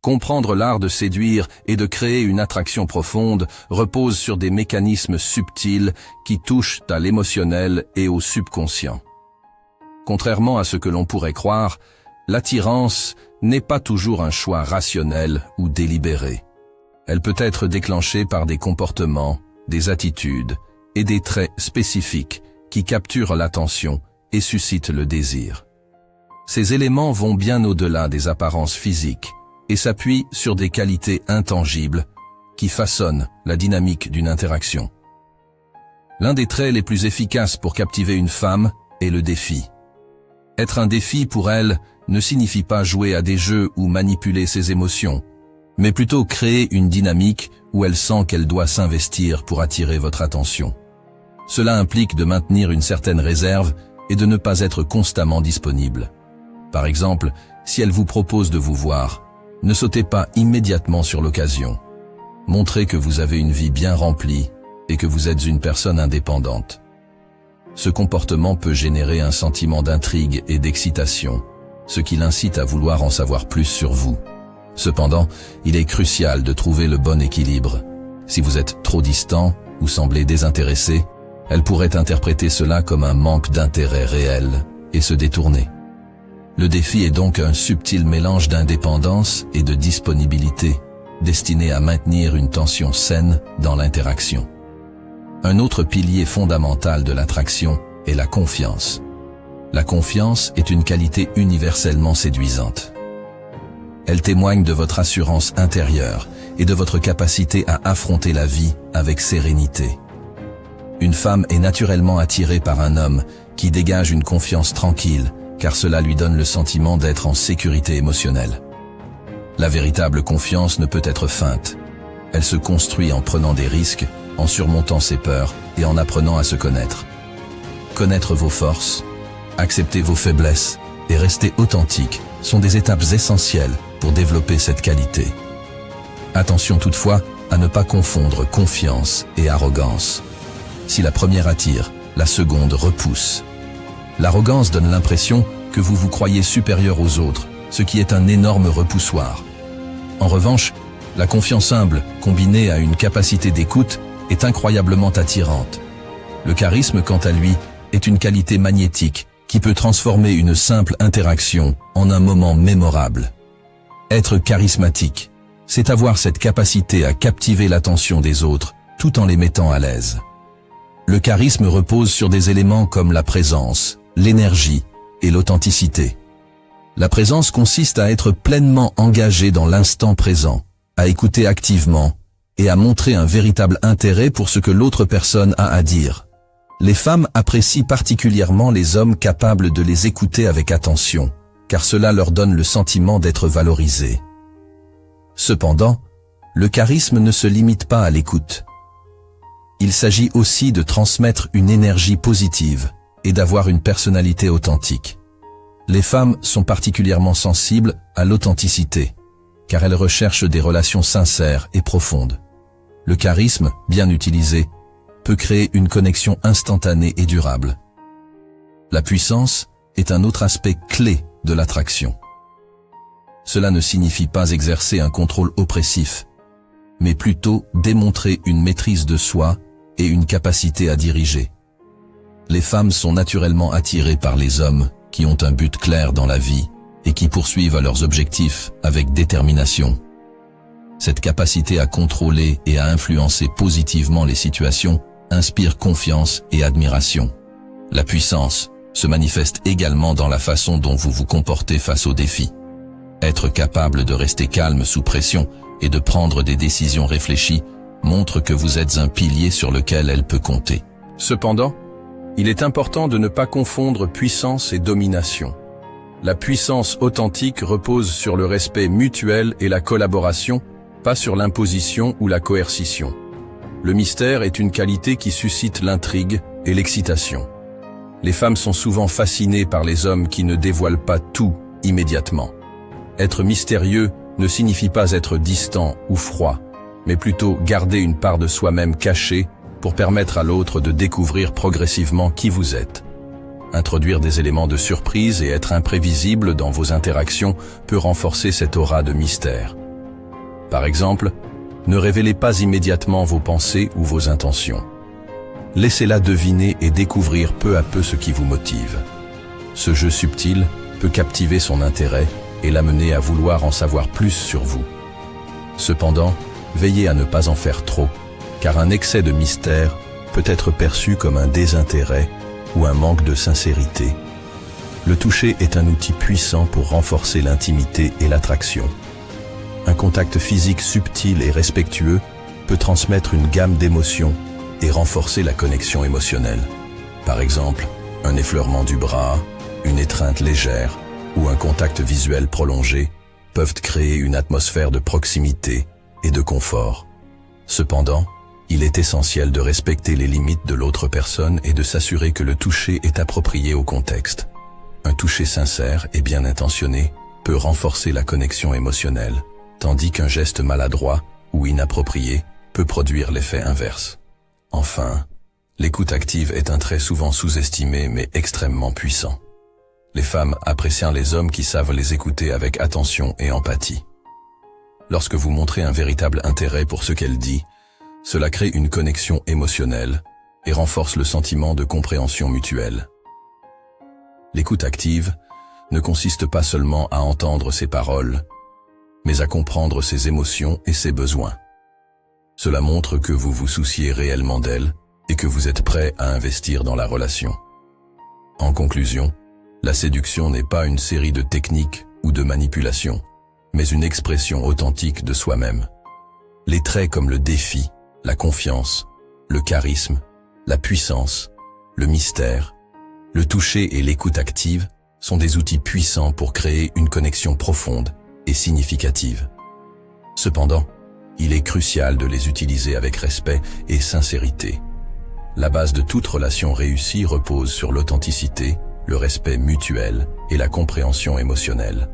Comprendre l'art de séduire et de créer une attraction profonde repose sur des mécanismes subtils qui touchent à l'émotionnel et au subconscient. Contrairement à ce que l'on pourrait croire, l'attirance n'est pas toujours un choix rationnel ou délibéré. Elle peut être déclenchée par des comportements, des attitudes et des traits spécifiques qui capturent l'attention et suscitent le désir. Ces éléments vont bien au-delà des apparences physiques et s'appuient sur des qualités intangibles qui façonnent la dynamique d'une interaction. L'un des traits les plus efficaces pour captiver une femme est le défi. Être un défi pour elle ne signifie pas jouer à des jeux ou manipuler ses émotions, mais plutôt créer une dynamique où elle sent qu'elle doit s'investir pour attirer votre attention. Cela implique de maintenir une certaine réserve et de ne pas être constamment disponible. Par exemple, si elle vous propose de vous voir, ne sautez pas immédiatement sur l'occasion. Montrez que vous avez une vie bien remplie et que vous êtes une personne indépendante. Ce comportement peut générer un sentiment d'intrigue et d'excitation, ce qui l'incite à vouloir en savoir plus sur vous. Cependant, il est crucial de trouver le bon équilibre. Si vous êtes trop distant ou semblez désintéressé, elle pourrait interpréter cela comme un manque d'intérêt réel et se détourner. Le défi est donc un subtil mélange d'indépendance et de disponibilité, destiné à maintenir une tension saine dans l'interaction. Un autre pilier fondamental de l'attraction est la confiance. La confiance est une qualité universellement séduisante. Elle témoigne de votre assurance intérieure et de votre capacité à affronter la vie avec sérénité. Une femme est naturellement attirée par un homme qui dégage une confiance tranquille, car cela lui donne le sentiment d'être en sécurité émotionnelle. La véritable confiance ne peut être feinte. Elle se construit en prenant des risques, en surmontant ses peurs et en apprenant à se connaître. Connaître vos forces, accepter vos faiblesses et rester authentique sont des étapes essentielles pour développer cette qualité. Attention toutefois à ne pas confondre confiance et arrogance. Si la première attire, la seconde repousse. L'arrogance donne l'impression que vous vous croyez supérieur aux autres, ce qui est un énorme repoussoir. En revanche, la confiance humble, combinée à une capacité d'écoute, est incroyablement attirante. Le charisme, quant à lui, est une qualité magnétique qui peut transformer une simple interaction en un moment mémorable. Être charismatique, c'est avoir cette capacité à captiver l'attention des autres tout en les mettant à l'aise. Le charisme repose sur des éléments comme la présence, l'énergie et l'authenticité. La présence consiste à être pleinement engagé dans l'instant présent, à écouter activement et à montrer un véritable intérêt pour ce que l'autre personne a à dire. Les femmes apprécient particulièrement les hommes capables de les écouter avec attention, car cela leur donne le sentiment d'être valorisés. Cependant, le charisme ne se limite pas à l'écoute. Il s'agit aussi de transmettre une énergie positive et d'avoir une personnalité authentique. Les femmes sont particulièrement sensibles à l'authenticité, car elles recherchent des relations sincères et profondes. Le charisme, bien utilisé, peut créer une connexion instantanée et durable. La puissance est un autre aspect clé de l'attraction. Cela ne signifie pas exercer un contrôle oppressif, mais plutôt démontrer une maîtrise de soi et une capacité à diriger. Les femmes sont naturellement attirées par les hommes qui ont un but clair dans la vie et qui poursuivent leurs objectifs avec détermination. Cette capacité à contrôler et à influencer positivement les situations inspire confiance et admiration. La puissance se manifeste également dans la façon dont vous vous comportez face aux défis. Être capable de rester calme sous pression et de prendre des décisions réfléchies montre que vous êtes un pilier sur lequel elle peut compter. Cependant, il est important de ne pas confondre puissance et domination. La puissance authentique repose sur le respect mutuel et la collaboration, pas sur l'imposition ou la coercition. Le mystère est une qualité qui suscite l'intrigue et l'excitation. Les femmes sont souvent fascinées par les hommes qui ne dévoilent pas tout immédiatement. Être mystérieux ne signifie pas être distant ou froid, mais plutôt garder une part de soi-même cachée pour permettre à l'autre de découvrir progressivement qui vous êtes. Introduire des éléments de surprise et être imprévisible dans vos interactions peut renforcer cette aura de mystère. Par exemple, ne révélez pas immédiatement vos pensées ou vos intentions. Laissez-la deviner et découvrir peu à peu ce qui vous motive. Ce jeu subtil peut captiver son intérêt et l'amener à vouloir en savoir plus sur vous. Cependant, veillez à ne pas en faire trop, car un excès de mystère peut être perçu comme un désintérêt ou un manque de sincérité. Le toucher est un outil puissant pour renforcer l'intimité et l'attraction. Un contact physique subtil et respectueux peut transmettre une gamme d'émotions et renforcer la connexion émotionnelle. Par exemple, un effleurement du bras, une étreinte légère ou un contact visuel prolongé peuvent créer une atmosphère de proximité et de confort. Cependant, il est essentiel de respecter les limites de l'autre personne et de s'assurer que le toucher est approprié au contexte. Un toucher sincère et bien intentionné peut renforcer la connexion émotionnelle, tandis qu'un geste maladroit ou inapproprié peut produire l'effet inverse. Enfin, l'écoute active est un trait souvent sous-estimé mais extrêmement puissant. Les femmes apprécient les hommes qui savent les écouter avec attention et empathie. Lorsque vous montrez un véritable intérêt pour ce qu'elle dit, cela crée une connexion émotionnelle et renforce le sentiment de compréhension mutuelle. L'écoute active ne consiste pas seulement à entendre ses paroles, mais à comprendre ses émotions et ses besoins. Cela montre que vous vous souciez réellement d'elle et que vous êtes prêt à investir dans la relation. En conclusion, la séduction n'est pas une série de techniques ou de manipulations, mais une expression authentique de soi-même. Les traits comme le défi, la confiance, le charisme, la puissance, le mystère, le toucher et l'écoute active sont des outils puissants pour créer une connexion profonde et significative. Cependant, il est crucial de les utiliser avec respect et sincérité. La base de toute relation réussie repose sur l'authenticité, le respect mutuel et la compréhension émotionnelle.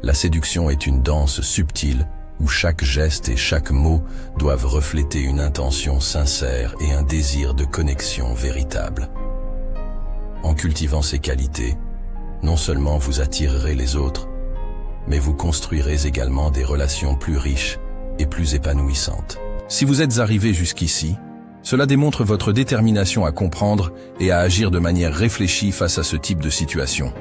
La séduction est une danse subtile où chaque geste et chaque mot doivent refléter une intention sincère et un désir de connexion véritable. En cultivant ces qualités, non seulement vous attirerez les autres, mais vous construirez également des relations plus riches et plus épanouissantes. Si vous êtes arrivé jusqu'ici, cela démontre votre détermination à comprendre et à agir de manière réfléchie face à ce type de situation.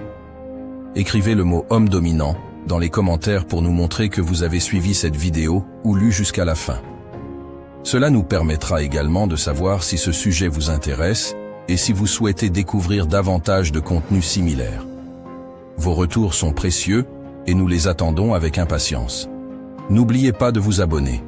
Écrivez le mot « homme dominant » dans les commentaires pour nous montrer que vous avez suivi cette vidéo ou lu jusqu'à la fin. Cela nous permettra également de savoir si ce sujet vous intéresse et si vous souhaitez découvrir davantage de contenus similaires. Vos retours sont précieux et nous les attendons avec impatience. N'oubliez pas de vous abonner.